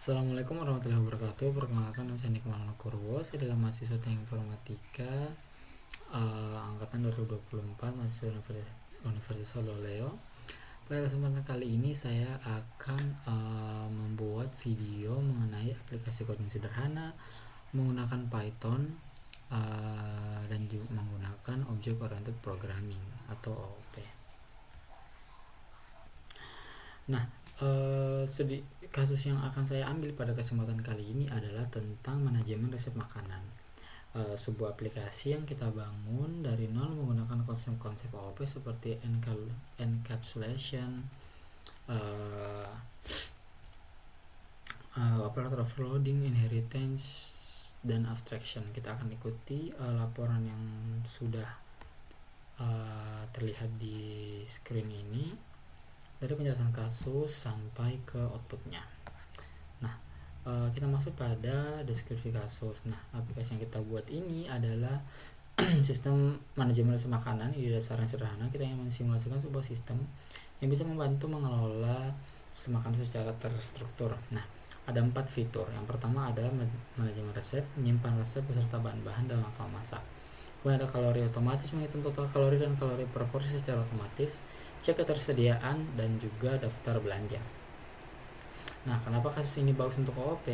Assalamualaikum warahmatullahi wabarakatuh. Perkenalkan, nama saya Nikmal Purwo. Saya adalah mahasiswa Teknik Informatika angkatan 2024 mahasiswa Universitas Sololeo. Pada kesempatan kali ini saya akan membuat video mengenai aplikasi coding sederhana menggunakan Python dan juga menggunakan Object Oriented Programming atau OOP. Nah, kasus yang akan saya ambil pada kesempatan kali ini adalah tentang manajemen resep makanan. Sebuah aplikasi yang kita bangun dari nol menggunakan konsep-konsep OOP seperti encapsulation, operator overloading, inheritance, dan abstraction. Kita akan ikuti laporan yang sudah terlihat di screen ini dari penjelasan kasus sampai ke outputnya. Nah, kita masuk pada deskripsi kasus. Nah, aplikasi yang kita buat ini adalah sistem manajemen resep makanan. Ini dasarnya sederhana. Kita ingin mensimulasikan sebuah sistem yang bisa membantu mengelola resep makanan secara terstruktur. Nah, ada 4 fitur. Yang pertama adalah manajemen resep, menyimpan resep beserta bahan-bahan dalam file masak. Kemudian ada kalori otomatis, menghitung total kalori dan kalori proporsi secara otomatis, cek ketersediaan, dan juga daftar belanja. Nah, kenapa kasus ini bagus untuk OOP?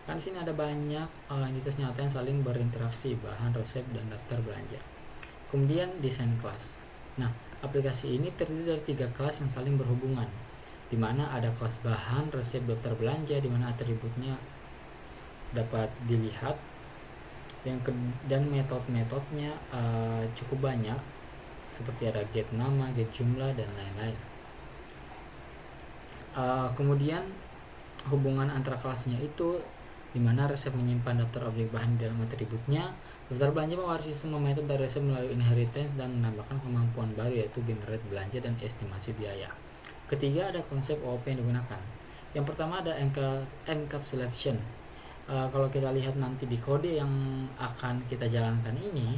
Kan di sini ada banyak entitas nyata yang saling berinteraksi, bahan, resep, dan daftar belanja. Kemudian desain kelas. Nah, aplikasi ini terdiri dari 3 kelas yang saling berhubungan, di mana ada kelas bahan, resep, daftar belanja, di mana atributnya dapat dilihat, dan metode-metodenya cukup banyak, seperti ada get nama, get jumlah, dan lain-lain. Kemudian hubungan antara kelasnya itu dimana resep menyimpan daftar objek bahan di dalam atributnya, daftar belanja mewarisi semua metode dari resep melalui inheritance dan menambahkan kemampuan baru yaitu generate belanja dan estimasi biaya. Ketiga, ada konsep OOP yang digunakan. Yang pertama ada encapsulation. Kalau kita lihat nanti di kode yang akan kita jalankan ini,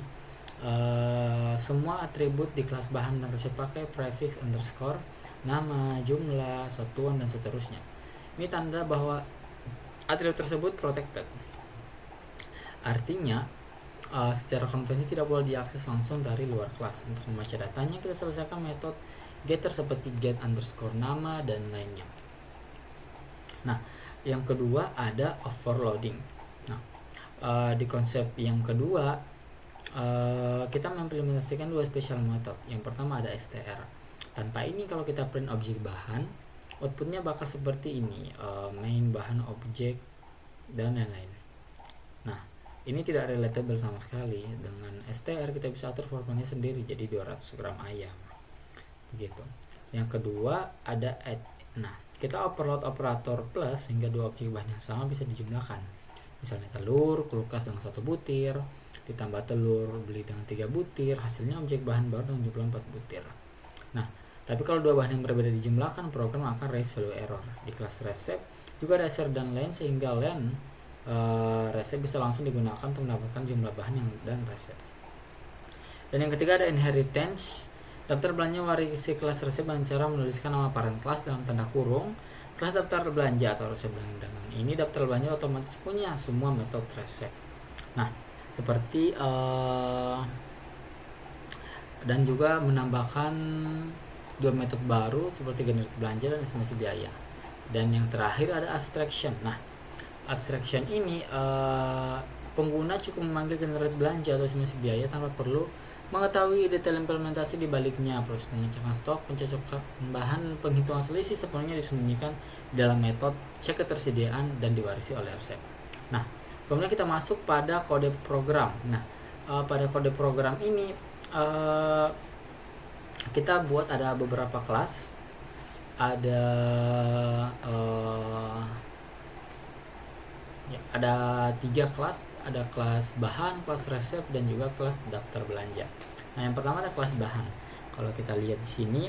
semua atribut di kelas bahan dan resep pakai prefix underscore, nama, jumlah, satuan, dan seterusnya. Ini tanda bahwa atribut tersebut protected. Artinya, secara konvensi tidak boleh diakses langsung dari luar kelas. Untuk membaca datanya, kita selesaikan metode getter seperti get underscore nama dan lainnya. Nah, yang kedua ada overloading. Nah, di konsep yang kedua kita mengimplementasikan 2 special method. Yang pertama ada str. Tanpa ini kalau kita print objek bahan, outputnya bakal seperti ini, main bahan objek dan lain-lain. Nah, ini tidak relatable sama sekali. Dengan str kita bisa atur formatnya sendiri, jadi 200 gram ayam begitu. Yang kedua ada add. Nah, kita overload operator plus sehingga 2 objek bahan yang sama bisa dijumlahkan. Misalnya telur, kulkas dengan 1 butir, ditambah telur beli dengan 3 butir, hasilnya objek bahan baru dengan jumlah 4 butir. Nah, tapi kalau 2 bahan yang berbeda dijumlahkan, program akan raise value error. Di kelas resep juga ada share dan len, sehingga len resep bisa langsung digunakan untuk mendapatkan jumlah bahan dan resep. Dan yang ketiga ada inheritance. Daftar belanja warisi kelas resep dengan cara menuliskan nama parent kelas dalam tanda kurung kelas daftar belanja atau resep. Dengan ini daftar belanja otomatis punya semua metode resep. Nah, seperti dan juga menambahkan 2 metode baru seperti generate belanja dan estimasi biaya. Dan yang terakhir ada abstraction. Nah, abstraction ini pengguna cukup memanggil generate belanja atau estimasi biaya tanpa perlu mengetahui detail implementasi di baliknya. Proses pengecekan stok, pencocokan bahan, penghitungan selisih sepenuhnya disembunyikan dalam metode cek ketersediaan dan diwarisi oleh resep. Nah, kemudian kita masuk pada kode program. Nah, pada kode program ini kita buat ada beberapa kelas. Ada ada 3 kelas, ada kelas bahan, kelas resep, dan juga kelas daftar belanja. Nah, yang pertama ada kelas bahan. Kalau kita lihat di sini,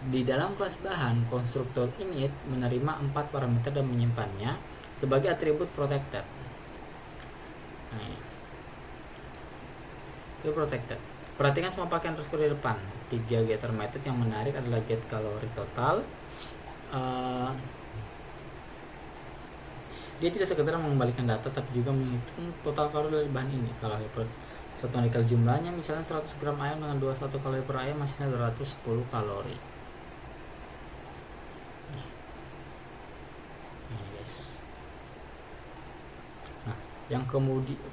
di dalam kelas bahan, konstruktor init menerima 4 parameter dan menyimpannya sebagai atribut protected. Nah, itu protected. Perhatikan semua pakai underscore di depan. 3 getter method yang menarik adalah get kalori total, Dia tidak sekedar mengembalikan data tapi juga menghitung total kalori dari bahan ini. Kalori per satuan dikali jumlahnya, misalnya 100 gram ayam dengan 21 kalori per ayam, hasilnya 210 kalori. Yang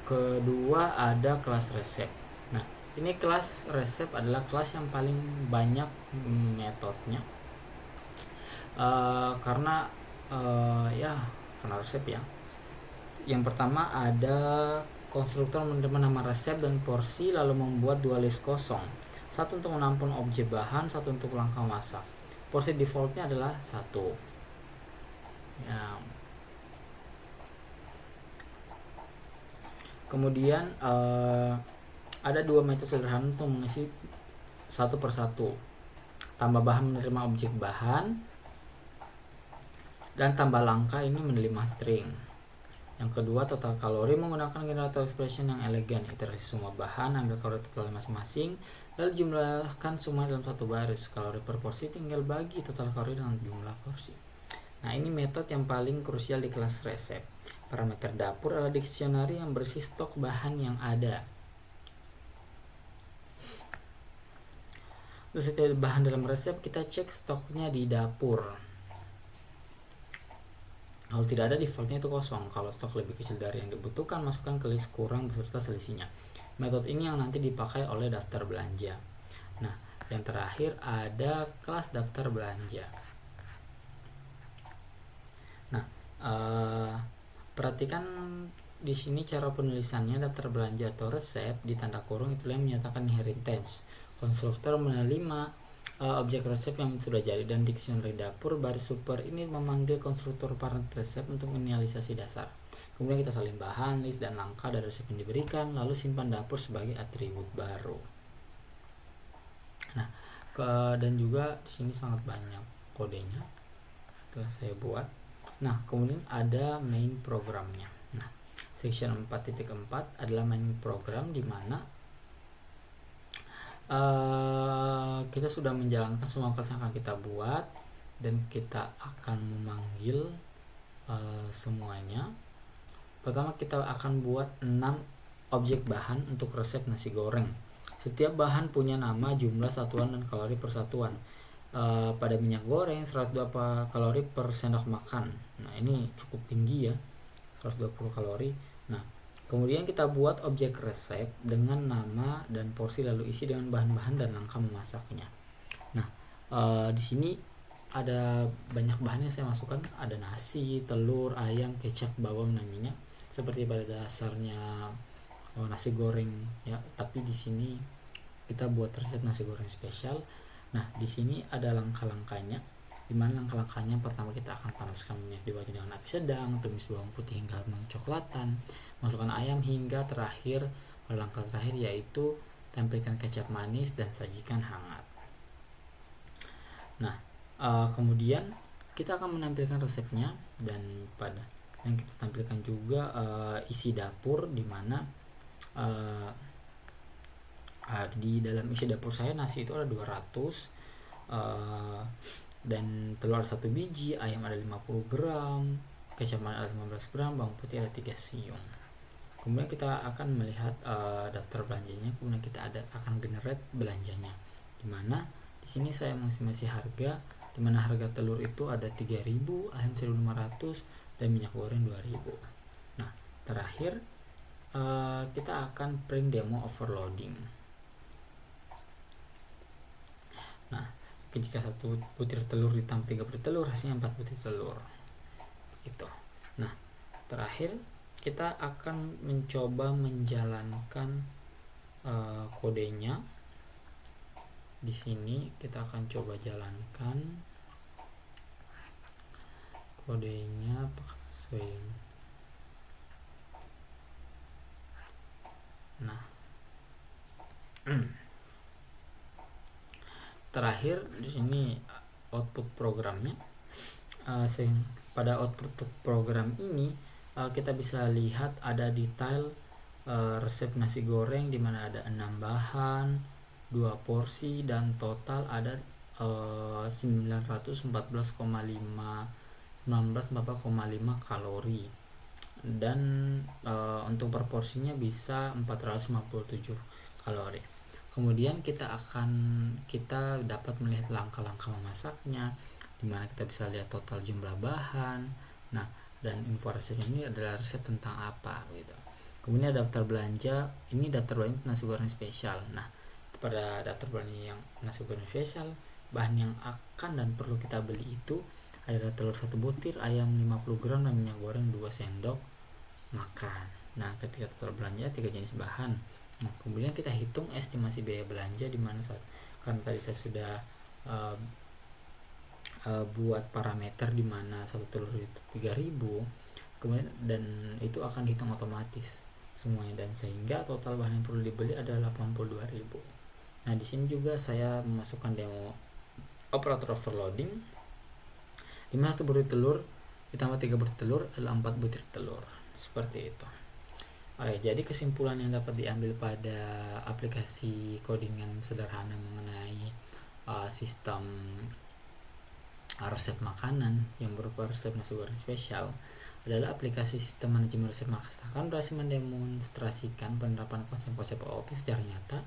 kedua ada kelas resep. Nah, ini kelas resep adalah kelas yang paling banyak metodenya, karena karena resep ya. Yang pertama ada konstruktor menerima nama resep dan porsi lalu membuat dua list kosong, satu untuk menampung objek bahan, satu untuk langkah masak. Porsi defaultnya adalah 1 ya. Kemudian ada dua metode sederhana untuk mengisi satu persatu. Tambah bahan menerima objek bahan, dan tambah langkah ini menerima string. Yang kedua, total kalori menggunakan generator expression yang elegan. Iterasi semua bahan, ambil kalori total masing-masing, lalu jumlahkan semuanya dalam satu baris. Kalori per porsi tinggal bagi total kalori dengan jumlah porsi. Nah, ini metode yang paling krusial di kelas resep. Parameter dapur adalah dictionary yang berisi stok bahan yang ada. Untuk setiap bahan dalam resep, kita cek stoknya di dapur. Kalau tidak ada, defaultnya itu kosong. Kalau stok lebih kecil dari yang dibutuhkan, masukkan ke list kurang beserta selisihnya. Metode ini yang nanti dipakai oleh daftar belanja. Nah, yang terakhir ada kelas daftar belanja. Nah, perhatikan di sini cara penulisannya. Daftar belanja atau resep di tanda kurung itulah yang menyatakan inheritance. Konstruktor menerima objek resep yang sudah jadi, dan dictionary dapur baris super ini memanggil konstruktor parent resep untuk inisialisasi dasar. Kemudian kita salin bahan, list, dan langkah dari resep yang diberikan, lalu simpan dapur sebagai atribut baru. Nah, dan juga di sini sangat banyak kodenya telah saya buat. Nah, kemudian ada main programnya. Nah, section 4.4 adalah main program di mana kita sudah menjalankan semua kelas yang akan kita buat, dan kita akan memanggil semuanya. Pertama, kita akan buat 6 objek bahan untuk resep nasi goreng. Setiap bahan punya nama, jumlah, satuan, dan kalori per satuan. Pada minyak goreng 120 kalori per sendok makan. Nah, ini cukup tinggi ya, 120 kalori. Nah, kemudian kita buat objek resep dengan nama dan porsi, lalu isi dengan bahan-bahan dan langkah memasaknya. Nah, di sini ada banyak bahan yang saya masukkan. Ada nasi, telur, ayam, kecap, bawang, dan minyak. Seperti pada dasarnya nasi goreng ya, tapi di sini kita buat resep nasi goreng spesial. Nah, di sini ada langkah-langkahnya. Dimana langkah-langkahnya, pertama kita akan panaskan minyak di wajan dengan api sedang, tumis bawang putih hingga harum kecoklatan, masukkan ayam, hingga terakhir langkah terakhir yaitu tampilkan kecap manis dan sajikan hangat. Nah, kemudian kita akan menampilkan resepnya, dan pada yang kita tampilkan juga isi dapur, di mana di dalam isi dapur saya nasi itu ada 200, dan telur 1 biji, ayam ada 50 gram, kecap manis ada 15 gram, bawang putih ada 3 siung. Kemudian kita akan melihat daftar belanjanya, kemudian kita akan generate belanjanya, dimana di sini saya mengestimasi harga, dimana harga telur itu ada 3.000, ayam 1.500, dan minyak goreng 2.000. Nah, terakhir kita akan print demo overloading. Nah, ketika 1 butir telur ditambah 3 butir telur, hasilnya 4 butir telur gitu. Nah, terakhir kita akan mencoba menjalankan kodenya. Di sini kita akan coba jalankan kodenya apakah sesuai. Nah, terakhir di sini output programnya. Pada output program ini kita bisa lihat ada detail resep nasi goreng, di mana ada 6 bahan, 2 porsi, dan total ada 1914,5 kalori. dan untuk proporsinya bisa 457 kalori. Kemudian kita dapat melihat langkah-langkah memasaknya, dimana kita bisa lihat total jumlah bahan. Nah, dan info resep ini adalah resep tentang apa gitu. Kemudian daftar belanja, ini daftar belanja nasi goreng spesial. Nah, pada daftar belanja yang nasi goreng spesial, bahan yang akan dan perlu kita beli itu adalah telur 1 butir, ayam 50 gram, dan minyak goreng 2 sendok makan. Nah, ketika total belanja 3 jenis bahan. Nah, kemudian kita hitung estimasi biaya belanja, di mana saat karena tadi saya sudah buat parameter di mana satu telur itu 3000, kemudian dan itu akan dihitung otomatis semuanya, dan sehingga total bahan yang perlu dibeli adalah 82.000. Nah, di sini juga saya memasukkan demo operator overloading, di mana 1 butir telur ditambah 3 butir telur adalah 4 butir telur, seperti itu. Oke, jadi kesimpulan yang dapat diambil pada aplikasi codingan sederhana mengenai sistem resep makanan yang berupa resep nasi goreng spesial adalah aplikasi sistem manajemen resep masakan berhasil mendemonstrasikan penerapan konsep-konsep OOP secara nyata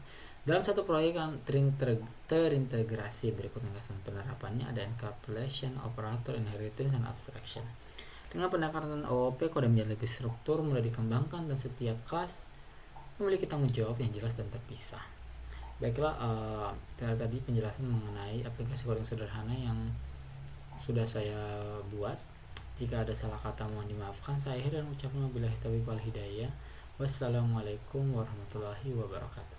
dalam satu proyek yang terintegrasi. Berikut penjelasan penerapannya ada encapsulation, operator, inheritance, dan abstraction. Dengan pendekatan OOP, kode menjadi lebih struktur, mulai dikembangkan, dan setiap kelas memiliki tanggung jawab yang jelas dan terpisah. Baiklah, tadi penjelasan mengenai aplikasi coding sederhana yang sudah saya buat. Jika ada salah kata mohon dimaafkan. Saya akhir dan ucapkan wabillahi taufiq wal hidayah. Wassalamualaikum warahmatullahi wabarakatuh.